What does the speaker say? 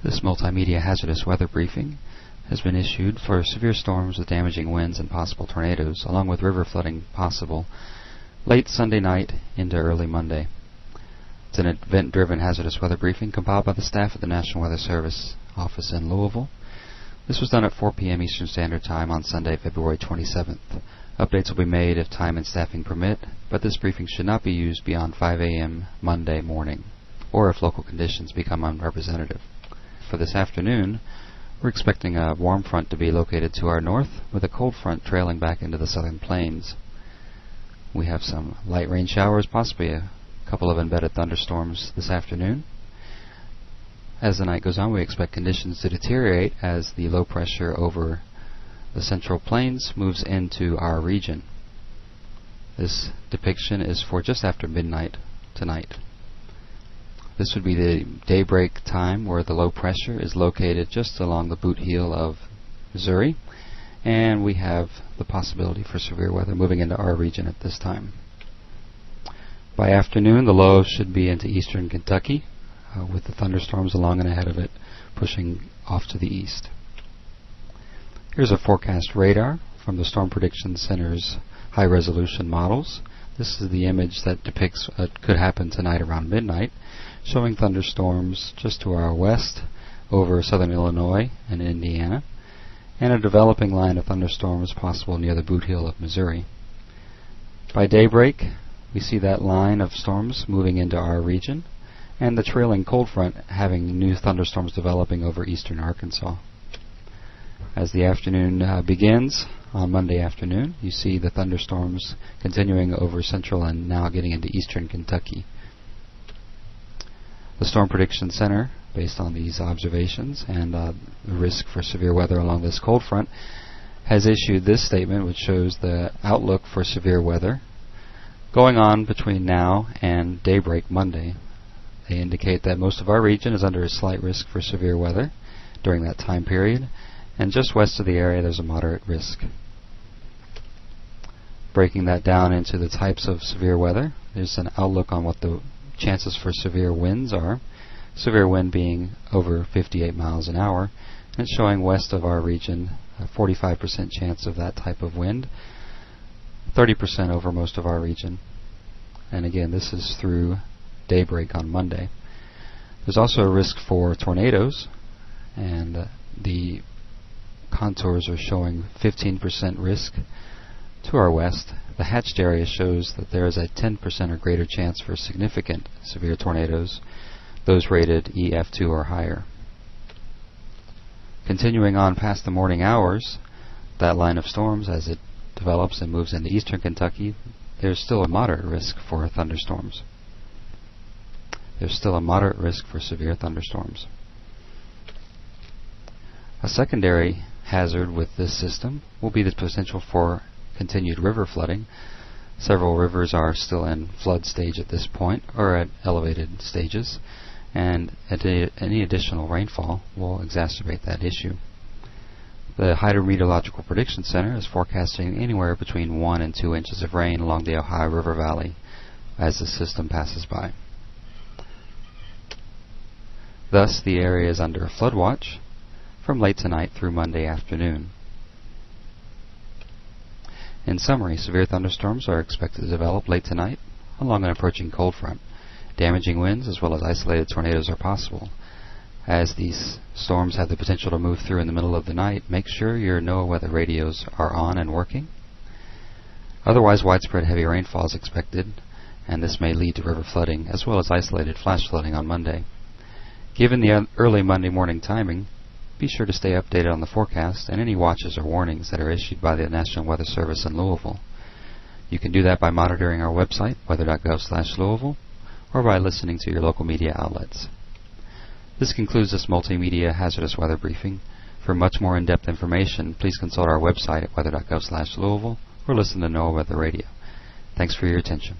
This multimedia hazardous weather briefing has been issued for severe storms with damaging winds and possible tornadoes, along with river flooding possible late Sunday night into early Monday. It's an event-driven hazardous weather briefing compiled by the staff at the National Weather Service office in Louisville. This was done at 4 p.m. Eastern Standard Time on Sunday, February 27th. Updates will be made if time and staffing permit, but this briefing should not be used beyond 5 a.m. Monday morning, or if local conditions become unrepresentative. For this afternoon, we're expecting a warm front to be located to our north, with a cold front trailing back into the southern plains. We have some light rain showers, possibly a couple of embedded thunderstorms this afternoon. As the night goes on, we expect conditions to deteriorate as the low pressure over the central plains moves into our region. This depiction is for just after midnight tonight. This would be the daybreak time where the low pressure is located just along the boot heel of Missouri, and we have the possibility for severe weather moving into our region at this time. By afternoon, the low should be into eastern Kentucky, with the thunderstorms along and ahead of it pushing off to the east. Here's a forecast radar from the Storm Prediction Center's high-resolution models. This is the image that depicts what could happen tonight around midnight, showing thunderstorms just to our west over southern Illinois and Indiana, and a developing line of thunderstorms possible near the boot heel of Missouri. By daybreak, we see that line of storms moving into our region, and the trailing cold front having new thunderstorms developing over eastern Arkansas. As the afternoon begins on Monday afternoon, you see the thunderstorms continuing over central and now getting into eastern Kentucky. The Storm Prediction Center, based on these observations and the risk for severe weather along this cold front, has issued this statement which shows the outlook for severe weather going on between now and daybreak Monday. They indicate that most of our region is under a slight risk for severe weather during that time period, and just west of the area there's a moderate risk. Breaking that down into the types of severe weather, there's an outlook on what the chances for severe winds are. Severe wind being over 58 miles an hour, and it's showing west of our region a 45% chance of that type of wind, 30% over most of our region. And again, this is through daybreak on Monday. There's also a risk for tornadoes, and the contours are showing 15% risk to our west. The hatched area shows that there is a 10% or greater chance for significant severe tornadoes, those rated EF2 or higher. Continuing on past the morning hours, that line of storms, as it develops and moves into eastern Kentucky, there's still a moderate risk for thunderstorms. There's still a moderate risk for severe thunderstorms. A secondary hazard with this system will be the potential for continued river flooding. Several rivers are still in flood stage at this point, or at elevated stages, and any additional rainfall will exacerbate that issue. The Hydrometeorological Prediction Center is forecasting anywhere between 1 and 2 inches of rain along the Ohio River Valley as the system passes by. Thus, the area is under a flood watch from late tonight through Monday afternoon. In summary, severe thunderstorms are expected to develop late tonight along an approaching cold front. Damaging winds as well as isolated tornadoes are possible. As these storms have the potential to move through in the middle of the night, make sure your NOAA weather radios are on and working. Otherwise, widespread heavy rainfall is expected, and this may lead to river flooding as well as isolated flash flooding on Monday. Given the early Monday morning timing, be sure to stay updated on the forecast and any watches or warnings that are issued by the National Weather Service in Louisville. You can do that by monitoring our website, weather.gov/Louisville, or by listening to your local media outlets. This concludes this multimedia hazardous weather briefing. For much more in-depth information, please consult our website at weather.gov/Louisville or listen to NOAA Weather Radio. Thanks for your attention.